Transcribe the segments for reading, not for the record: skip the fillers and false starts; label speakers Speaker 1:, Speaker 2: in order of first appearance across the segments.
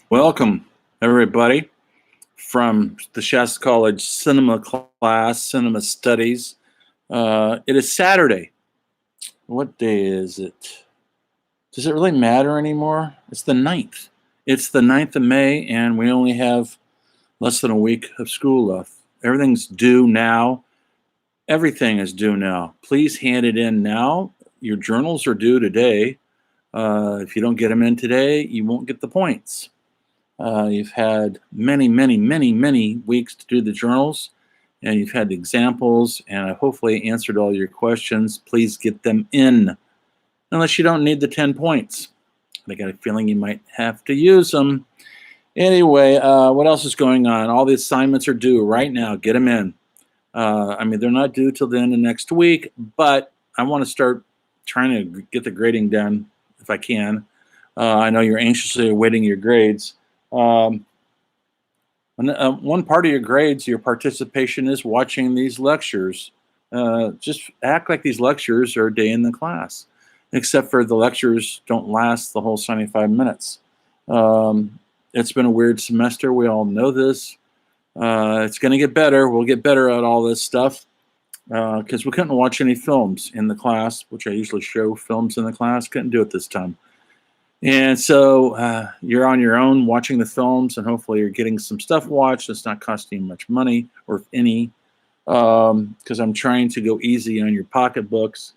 Speaker 1: Welcome, everybody, from the Shasta College Cinema class, Cinema Studies. It is Saturday. What day is it? Does it really matter anymore? It's the 9th. It's the 9th of May, and we only have less than a week of school left. Everything's due now. Everything is due now. Please hand it in now. Your journals are due today. If you don't get them in today, you won't get the points. You've had many weeks to do the journals, and you've had examples, and I hopefully answered all your questions. Please get them in, unless you don't need the 10 points. I got a feeling you might have to use them. Anyway, what else is going on? All the assignments are due right now. Get them in. They're not due till the end of next week, but I want to start trying to get the grading done if I can. I know you're anxiously awaiting your grades. One part of your grades, your participation, is watching these lectures. Just act like these lectures are a day in the class, except for the lectures don't last the whole 75 minutes. It's been a weird semester. We all know this. It's going to get better. We'll get better at all this stuff because we couldn't watch any films in the class, which I usually show films in the class. Couldn't do it this time. And so you're on your own watching the films, and hopefully you're getting some stuff watched that's not costing you much money, or if any, because I'm trying to go easy on your pocketbooks.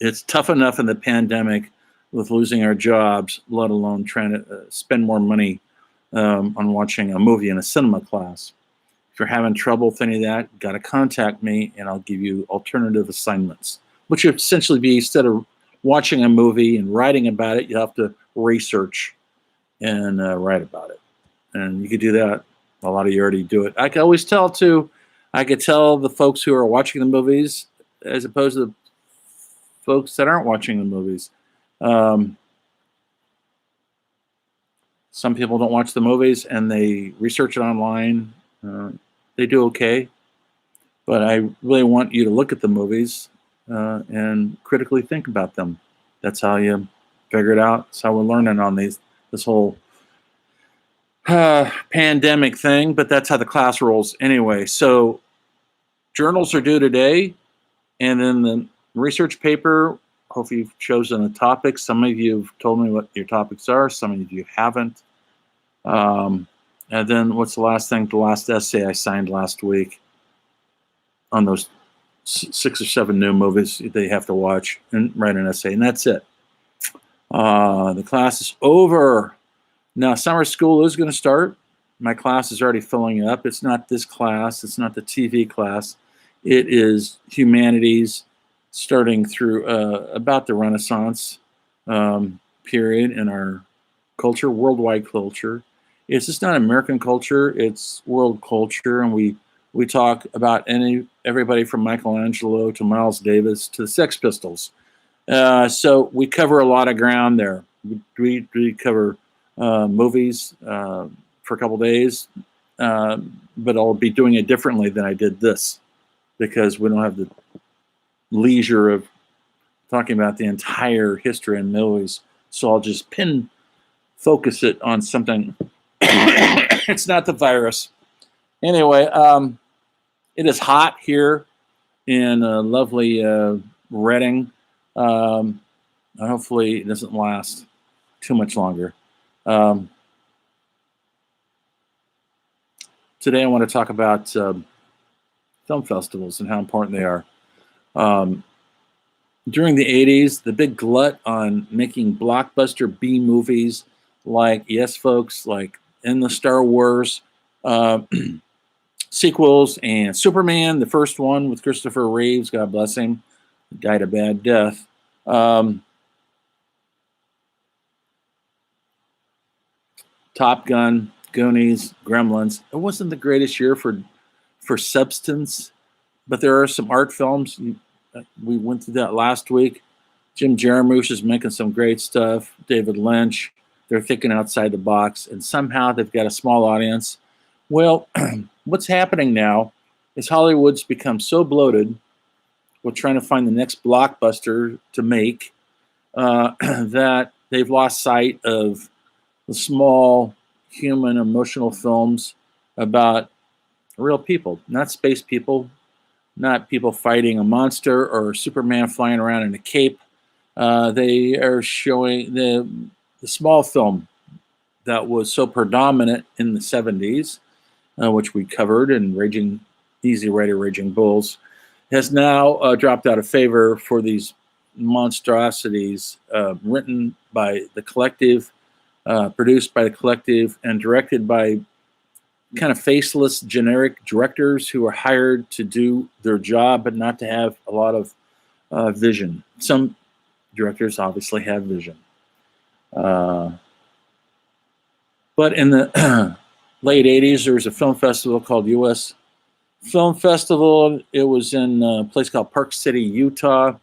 Speaker 1: It's tough enough in the pandemic with losing our jobs, let alone trying to spend more money on watching a movie in a cinema class. If you're having trouble with any of that, got to contact me, and I'll give you alternative assignments, which would essentially be, instead of watching a movie and writing about it, you have to research and write about it. And you could do that. A lot of you already do it. I can always tell, too. I could tell the folks who are watching the movies as opposed to the folks that aren't watching the movies. Some people don't watch the movies and they research it online. They do okay. But I really want you to look at the movies and critically think about them. That's how you figure it out. That's how we're learning on this whole pandemic thing, but that's how the class rolls anyway. So journals are due today, and then the research paper, hopefully you've chosen a topic. Some of you have told me what your topics are. Some of you haven't. And then what's the last thing? The last essay I signed last week on those 6 or 7 new movies they have to watch and write an essay, and that's it. The class is over. Now, summer school is going to start. My class is already filling up. It's not this class. It's not the TV class. It is humanities, starting through about the Renaissance period in our culture, worldwide culture. It's just not American culture. It's world culture, and we talk about everybody from Michelangelo to Miles Davis to the Sex Pistols. So we cover a lot of ground there. We cover movies for a couple days, but I'll be doing it differently than I did this because we don't have the leisure of talking about the entire history in movies. So I'll just focus it on something. It's not the virus. Anyway, it is hot here in lovely Reading. Hopefully it doesn't last too much longer. Today I want to talk about film festivals and how important they are. During the 80s, the big glut on making blockbuster B movies like, yes, folks, like in the Star Wars sequels and Superman, the first one with Christopher Reeves, God bless him, died a bad death. Top Gun, Goonies, Gremlins. It wasn't the greatest year for substance, but there are some art films. We went through that last week. Jim Jarmusch is making some great stuff. David Lynch. They're thinking outside the box, and somehow they've got a small audience. Well, what's happening now is Hollywood's become so bloated with trying to find the next blockbuster to make that they've lost sight of the small human emotional films about real people, not space people, not people fighting a monster or Superman flying around in a cape. They are showing the small film that was so predominant in the 70s, which we covered in Easy Rider, Raging Bulls, has now dropped out of favor for these monstrosities written by the collective, produced by the collective, and directed by kind of faceless, generic directors who are hired to do their job, but not to have a lot of vision. Some directors obviously have vision. But in the late 80s, there was a film festival called U.S. Film Festival. It was in a place called Park City, Utah.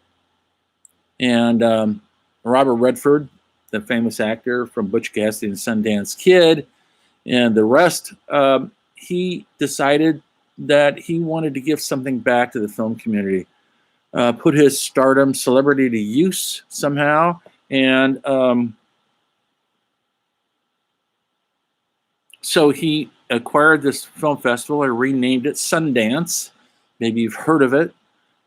Speaker 1: And Robert Redford, the famous actor from Butch Cassidy and Sundance Kid, and the rest, he decided that he wanted to give something back to the film community, put his stardom, celebrity to use somehow. And so he acquired this film festival and renamed it Sundance. Maybe you've heard of it.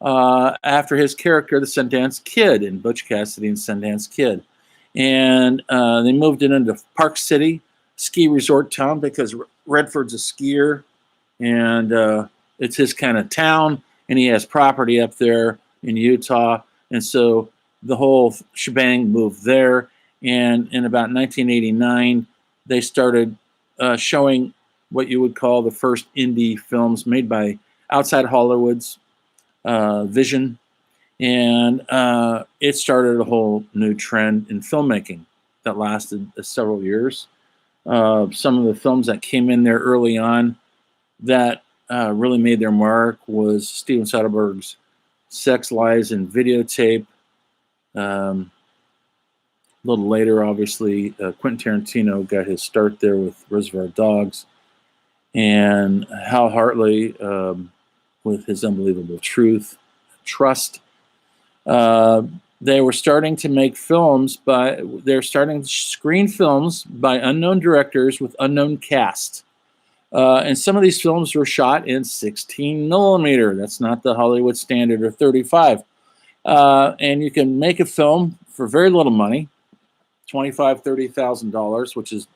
Speaker 1: After his character, the Sundance Kid in Butch Cassidy and Sundance Kid. And they moved it into Park City, ski resort town, because Redford's a skier and it's his kind of town, and he has property up there in Utah. And so the whole shebang moved there. And in about 1989, they started showing what you would call the first indie films made by outside Hollywood's vision. And it started a whole new trend in filmmaking that lasted several years. Some of the films that came in there early on that really made their mark was Steven Soderbergh's Sex, Lies, and Videotape. A little later, obviously, Quentin Tarantino got his start there with Reservoir Dogs. And Hal Hartley with his Unbelievable Truth, Trust. They were starting to make films, they're starting to screen films by unknown directors with unknown cast. And some of these films were shot in 16 millimeter. That's not the Hollywood standard of 35. And you can make a film for very little money, $25,000, $30,000, which is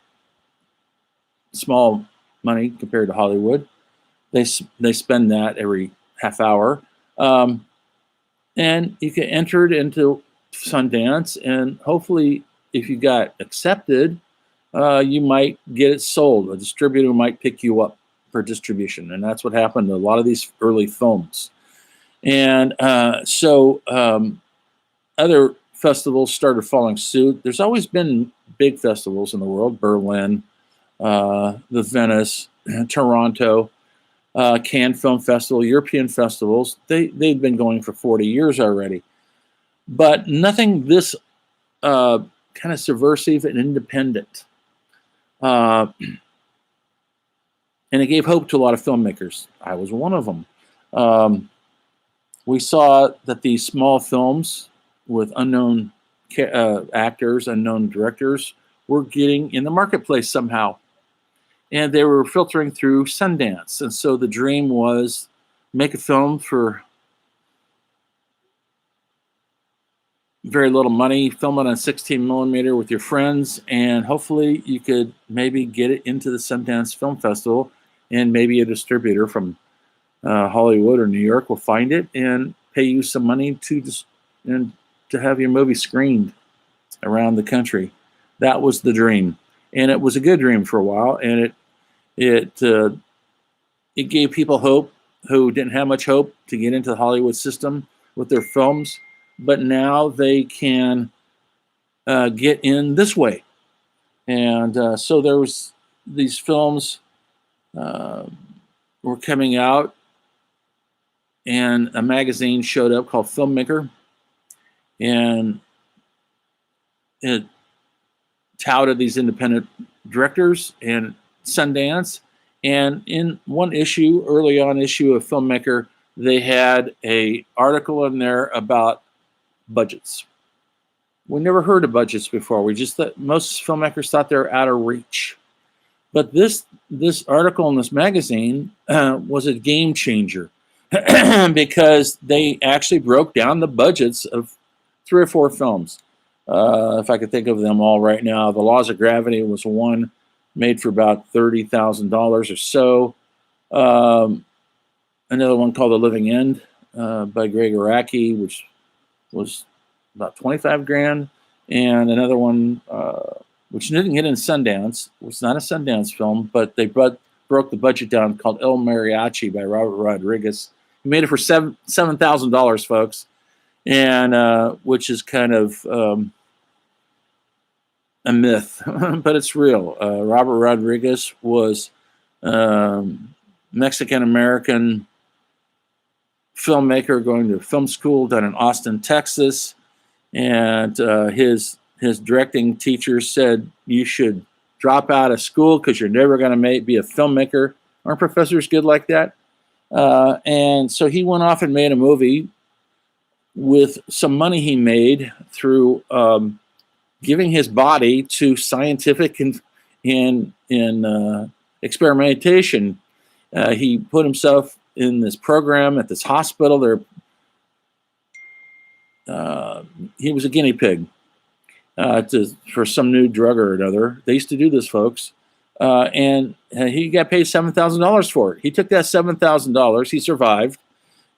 Speaker 1: small money compared to Hollywood. They spend that every half hour. And you can enter it into Sundance, and hopefully, if you got accepted, you might get it sold. A distributor might pick you up for distribution, and that's what happened to a lot of these early films. And so other festivals started following suit. There's always been big festivals in the world: Berlin, the Venice, Toronto. Cannes Film Festival, European festivals, they've been going for 40 years already. But nothing this kind of subversive and independent. And it gave hope to a lot of filmmakers. I was one of them. We saw that these small films with unknown actors, unknown directors, were getting in the marketplace somehow. And they were filtering through Sundance. And so the dream was make a film for very little money, film it on 16 millimeter with your friends, and hopefully you could maybe get it into the Sundance Film Festival, and maybe a distributor from Hollywood or New York will find it and pay you some money to have your movie screened around the country. That was the dream. And it was a good dream for a while, and it gave people hope who didn't have much hope to get into the Hollywood system with their films, but now they can get in this way. And so there was these films were coming out, and a magazine showed up called Filmmaker, and it touted these independent directors and Sundance. And in one issue, early on issue of Filmmaker, they had a article in there about budgets. We never heard of budgets before. We just thought most filmmakers thought they were out of reach. But this article in this magazine was a game changer because they actually broke down the budgets of 3 or 4 films. If I could think of them all right now, The Laws of Gravity was one made for about $30,000 or so. Another one called The Living End by Greg Araki, which was about 25 grand. And another one, which didn't get in Sundance, was not a Sundance film, but they broke the budget down, called El Mariachi by Robert Rodriguez. He made it for $7,000, folks, and which is kind of a myth, but it's real. Robert Rodriguez was Mexican-American filmmaker going to film school down in Austin, Texas, and his directing teacher said, you should drop out of school because you're never going to be a filmmaker. Aren't professors good like that? And so he went off and made a movie with some money he made through giving his body to scientific and experimentation. He put himself in this program at this hospital. He was a guinea pig for some new drug or another. They used to do this, folks. And he got paid $7,000 for it. He took that $7,000, he survived,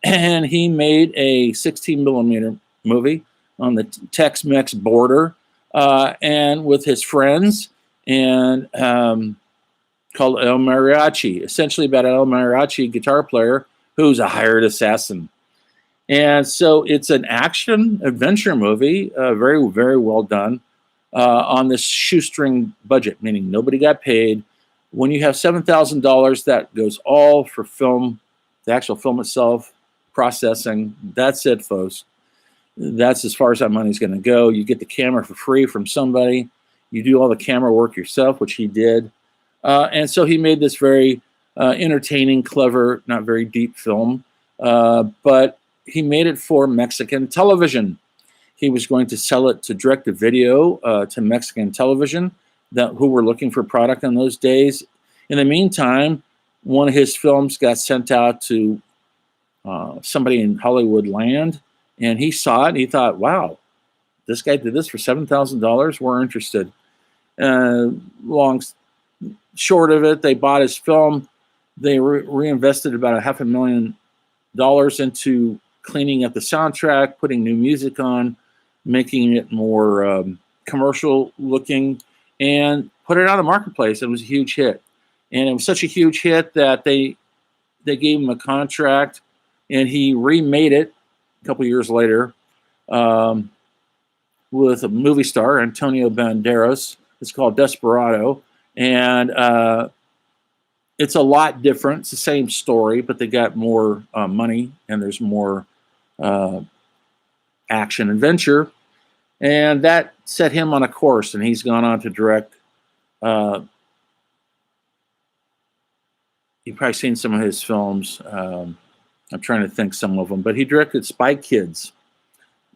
Speaker 1: and he made a 16 millimeter movie on the Tex-Mex border, and with his friends, and called El Mariachi, essentially about an El Mariachi guitar player who's a hired assassin. And so it's an action adventure movie, very, very well done, on this shoestring budget, meaning nobody got paid. When you have $7,000, that goes all for film, the actual film itself, processing. That's it, folks. That's as far as that money's going to go. You get the camera for free from somebody. You do all the camera work yourself, which he did. And so he made this very entertaining, clever, not very deep film. But he made it for Mexican television. He was going to sell it to direct-to-video to Mexican television who were looking for product in those days. In the meantime, one of his films got sent out to somebody in Hollywood land, and he saw it, and he thought, wow, this guy did this for $7,000? We're interested. Long short of it, they bought his film. They reinvested about $500,000 into cleaning up the soundtrack, putting new music on, making it more commercial looking, and put it on the marketplace. It was a huge hit. And it was such a huge hit that they gave him a contract, and he remade it a couple years later with a movie star, Antonio Banderas. It's called Desperado. And it's a lot different. It's the same story, but they got more money, and there's more action adventure. And that set him on a course, and he's gone on to direct. You've probably seen some of his films. I'm trying to think some of them, but he directed Spy Kids.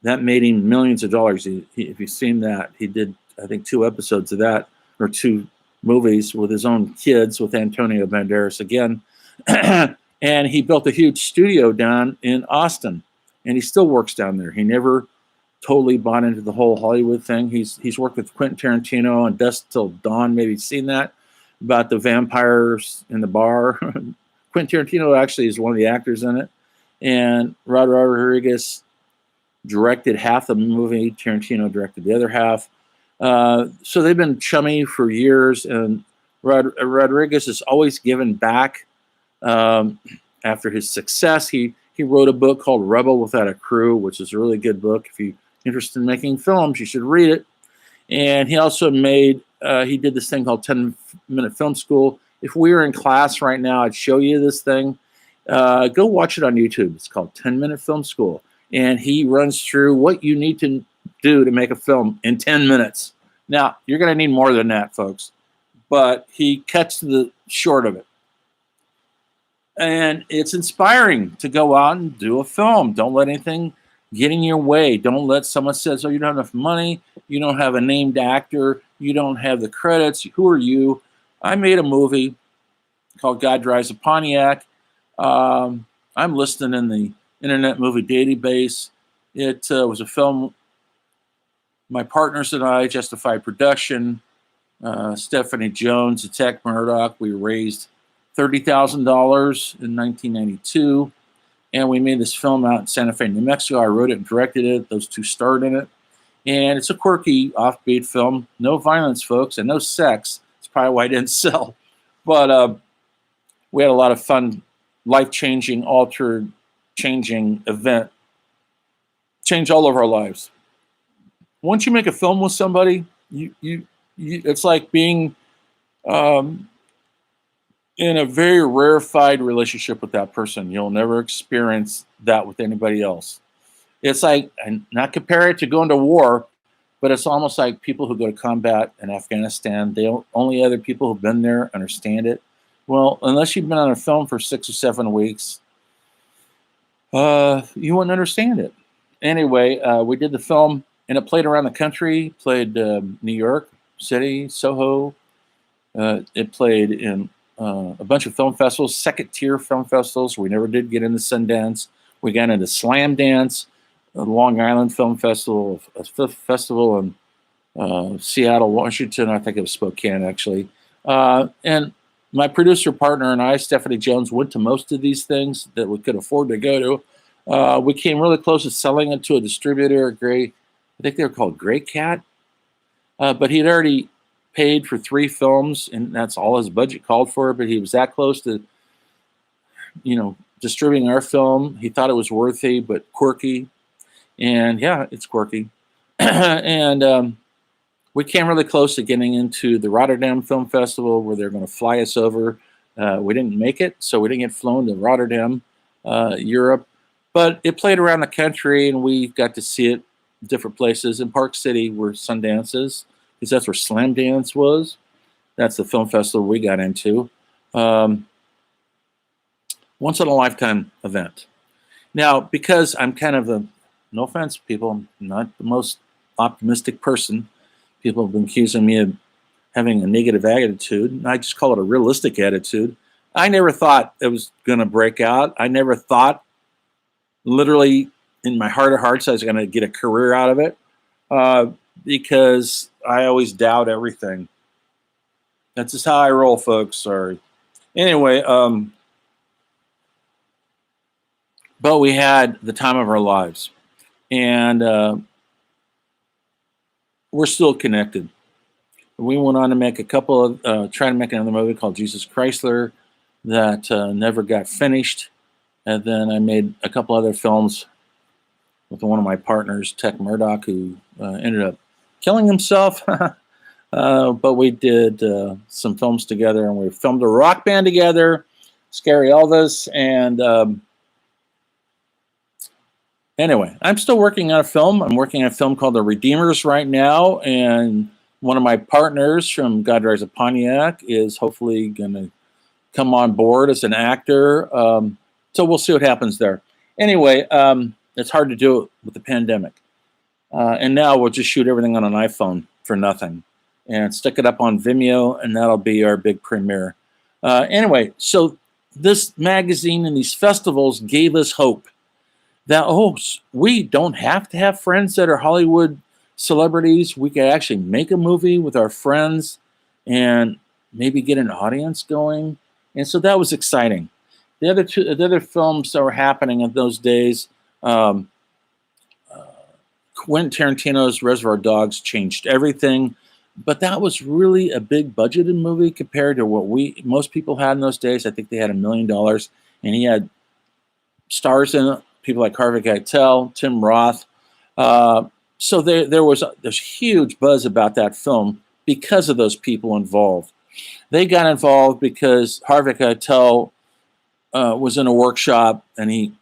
Speaker 1: That made him millions of dollars. If you've seen that, he did, I think, 2 episodes of that, or 2 movies with his own kids with Antonio Banderas again. And he built a huge studio down in Austin, and he still works down there. He never totally bought into the whole Hollywood thing. He's worked with Quentin Tarantino on Dusk Till Dawn. Maybe you've seen that, about the vampires in the bar. Quentin Tarantino actually is one of the actors in it. And Rod Rodriguez directed half the movie. Tarantino directed the other half. So they've been chummy for years, and Rodriguez has always given back. After his success, he wrote a book called Rebel Without a Crew, which is a really good book. If you're interested in making films, you should read it. And he also he did this thing called 10-Minute Film School. If we were in class right now, I'd show you this thing. Go watch it on YouTube. It's called 10-Minute Film School. And he runs through what you need to do to make a film in 10 minutes. Now, you're going to need more than that, folks. But he cuts to the short of it. And it's inspiring to go out and do a film. Don't let anything get in your way. Don't let someone says, "Oh, you don't have enough money. You don't have a named actor. You don't have the credits. Who are you?" I made a movie called God Drives a Pontiac. I'm listed in the Internet Movie Database. It was a film. My partners and I, Justified Production, Stephanie Jones, Attack Murdoch. We raised $30,000 in 1992, and we made this film out in Santa Fe, New Mexico. I wrote it and directed it. Those two starred in it, and it's a quirky, offbeat film. No violence, folks, and no sex. It's probably why it didn't sell, but we had a lot of fun, life-changing, altered, changing event. Changed all of our lives. Once you make a film with somebody, it's like being in a very rarefied relationship with that person. You'll never experience that with anybody else. It's like, and not compare it to going to war, but it's almost like people who go to combat in Afghanistan. Only other people who've been there understand it. Well, unless you've been on a film for 6 or 7 weeks, you wouldn't understand it. Anyway, we did the film, and it played around the country. Played New York City, Soho. It played in a bunch of film festivals, second-tier film festivals. We never did get into Sundance. We got into Slam Dance, the Long Island Film Festival, a festival in Seattle, Washington. I think it was Spokane, actually. And my producer partner and I, Stephanie Jones, went to most of these things that we could afford to go to. We came really close to selling it to a distributor, I think they were called Grey Cat. But he'd already paid for 3 films, and that's all his budget called for. But he was that close to, distributing our film. He thought it was worthy, but quirky. And yeah, it's quirky. And we came really close to getting into the Rotterdam Film Festival, where they're going to fly us over. We didn't make it, so we didn't get flown to Rotterdam, Europe. But it played around the country, and we got to see it different places. In Park City, where Sundance is, because that's where Slam Dance was. That's the film festival we got into. Once-in-a-lifetime event. Now, because I'm kind of no offense, people, I'm not the most optimistic person. People have been accusing me of having a negative attitude, and I just call it a realistic attitude. I never thought it was going to break out. I never thought, literally, in my heart of hearts, I was going to get a career out of it, because I always doubt everything. That's just how I roll, folks. Sorry. Anyway, but we had the time of our lives, and we're still connected. We went on to make a couple of, try to make another movie called Jesus Chrysler that never got finished. And then I made a couple other films with one of my partners, Tech Murdoch, who ended up killing himself. But we did some films together, and we filmed a rock band together, Scary Elvis. And anyway, I'm still working on a film. I'm working on a film called The Redeemers right now, and one of my partners from God Drives a Pontiac is hopefully going to come on board as an actor. So we'll see what happens there. Anyway, it's hard to do it with the pandemic. And now we'll just shoot everything on an iPhone for nothing and stick it up on Vimeo, and that'll be our big premiere. Anyway, so this magazine and these festivals gave us hope that, we don't have to have friends that are Hollywood celebrities. We could actually make a movie with our friends and maybe get an audience going. And so that was exciting. The other films that were happening in those days, Quentin Tarantino's Reservoir Dogs changed everything, but that was really a big budgeted movie compared to what most people had in those days. I think they had $1 million, and he had stars in it, people like Harvey Keitel, Tim Roth. So there was this huge buzz about that film because of those people involved. They got involved because Harvey Keitel was in a workshop, and he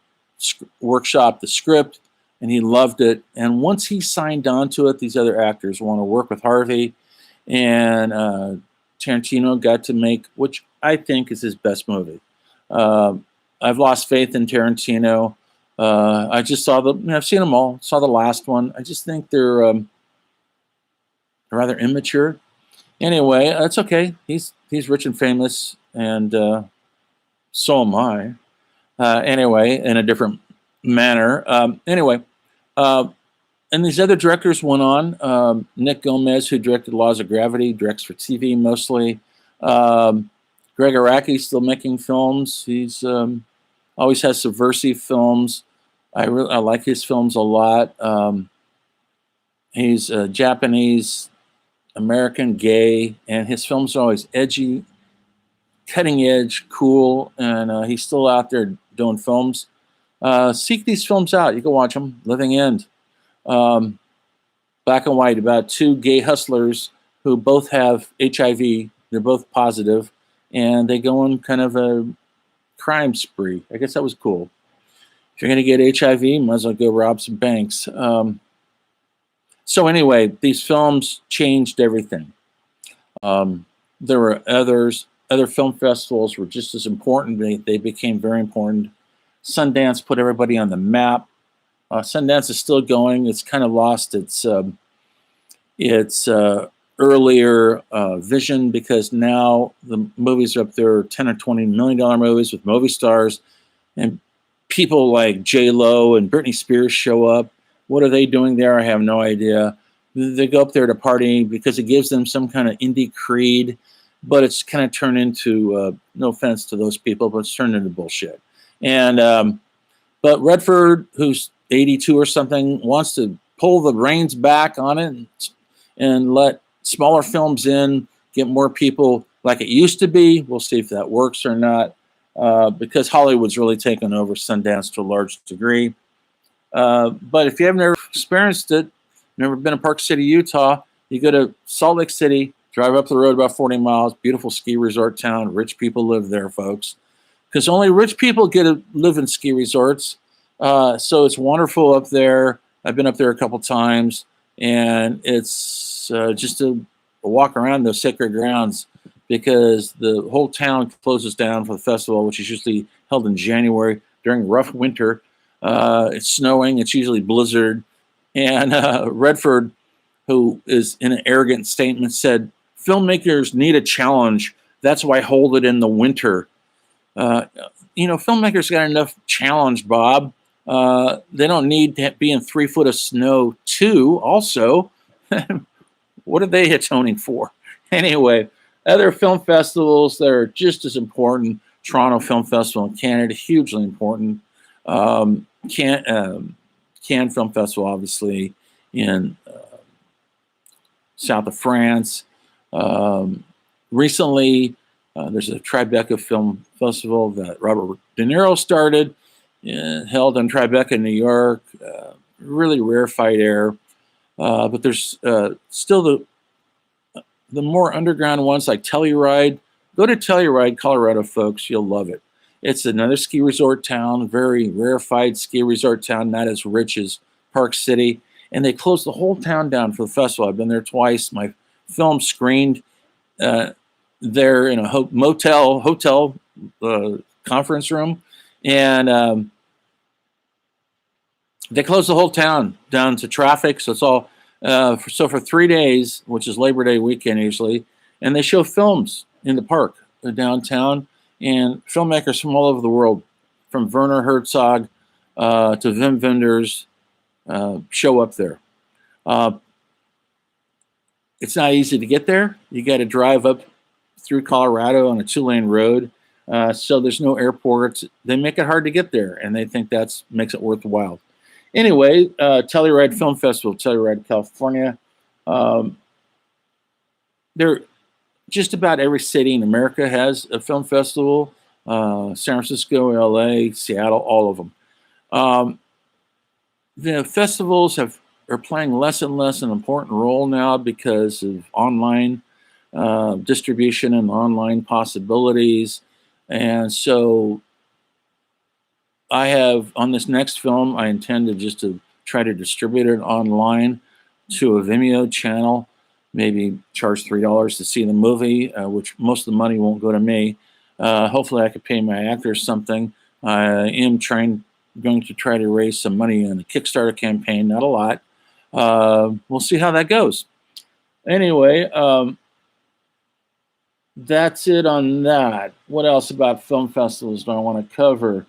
Speaker 1: workshopped the script, and he loved it. And once he signed on to it, these other actors want to work with Harvey, and Tarantino got to make, which I think is his best movie. I've lost faith in Tarantino. I just saw I've seen them all. Saw the last one. I just think they're rather immature. Anyway, that's okay. He's rich and famous, and so am I. Anyway, in a different manner. Anyway, and these other directors went on. Nick Gomez, who directed Laws of Gravity, directs for TV mostly. Greg Araki still making films. He's always has subversive films. I like his films a lot. He's a Japanese American gay, and his films are always edgy, cutting edge, cool, and he's still out there doing films. Seek these films out. You can watch them. Living End. Black and white, about two gay hustlers who both have HIV. They're both positive, and they go on kind of a crime spree. I guess that was cool. If you're going to get HIV, might as well go rob some banks. So anyway, these films changed everything. There were other film festivals were just as important. They became very important. Sundance put everybody on the map. Sundance is still going. It's kind of lost its earlier vision, because now the movies are up there, $10 or $20 million movies with movie stars, and people like J-Lo and Britney Spears show up. What are they doing there? I have no idea. They go up there to party because it gives them some kind of indie creed, but it's kind of turned into, no offense to those people, but it's turned into bullshit. And but Redford, who's 82 or something, wants to pull the reins back on it and let smaller films in, get more people like it used to be. We'll see if that works or not, because Hollywood's really taken over Sundance to a large degree. But if you have never experienced it, never been in Park City, Utah, you go to Salt Lake City, drive up the road about 40 miles, beautiful ski resort town. Rich people live there, folks, because only rich people get to live in ski resorts. So it's wonderful up there. I've been up there a couple times, and it's just a walk around those sacred grounds, because the whole town closes down for the festival, which is usually held in January during rough winter. It's snowing. It's usually blizzard. And Redford, who is in an arrogant statement, said, filmmakers need a challenge. That's why I hold it in the winter. Filmmakers got enough challenge, Bob. They don't need to be in 3 foot of snow too. Also, what are they atoning for? Anyway, other film festivals that are just as important. Toronto Film Festival in Canada, hugely important. Cannes Film Festival, obviously, in south of France. Recently, there's a Tribeca Film Festival that Robert De Niro started, held in Tribeca, New York. Really rarefied air. But there's still the more underground ones like Telluride. Go to Telluride, Colorado, folks. You'll love it. It's another ski resort town, very rarefied ski resort town, not as rich as Park City. And they closed the whole town down for the festival. I've been there twice. My film screened there in a hotel conference room. And they closed the whole town down to traffic. So it's all, so for 3 days, which is Labor Day weekend usually, and they show films in the park, downtown. And filmmakers from all over the world, from Werner Herzog to Wim Wenders, show up there. It's not easy to get there. You got to drive up through Colorado on a 2-lane road. So there's no airports. They make it hard to get there, and they think that makes it worthwhile. Anyway, Telluride Film Festival, Telluride, California. They're just about every city in America has a film festival. San Francisco, LA, Seattle, all of them. The festivals are playing less and less an important role now because of online distribution and online possibilities. And so I have, on this next film, I intend to try to distribute it online to a Vimeo channel. Maybe charge $3 to see the movie, which most of the money won't go to me. Hopefully I could pay my actors something. I am trying going to try to raise some money in a Kickstarter campaign. Not a lot. We'll see how that goes. Anyway, that's it on that. What else about film festivals do I want to cover?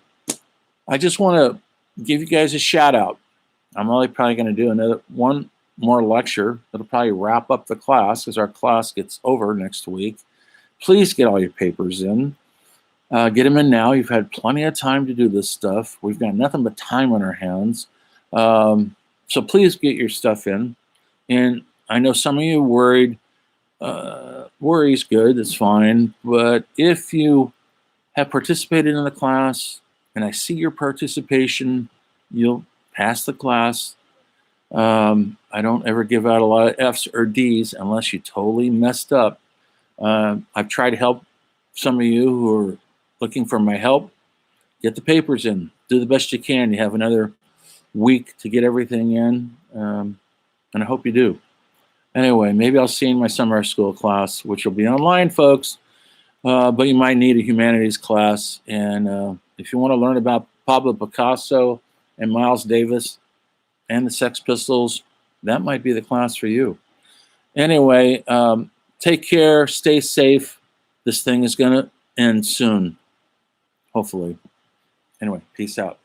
Speaker 1: I just want to give you guys a shout out. I'm only probably going to do another one more lecture. It'll probably wrap up the class because our class gets over next week. Please get all your papers in. Get them in now. You've had plenty of time to do this stuff. We've got nothing but time on our hands. So please get your stuff in. And I know some of you are worried. Worry's good, it's fine. But if you have participated in the class and I see your participation, you'll pass the class. I don't ever give out a lot of F's or D's unless you totally messed up. I've tried to help some of you who are looking for my help. Get the papers in. Do the best you can. You have another week to get everything in, and I hope you do. Anyway, maybe I'll see you in my summer school class, which will be online, folks, but you might need a humanities class. And if you want to learn about Pablo Picasso and Miles Davis and the Sex Pistols, that might be the class for you. Anyway, take care, stay safe. This thing is going to end soon, hopefully. Anyway, peace out.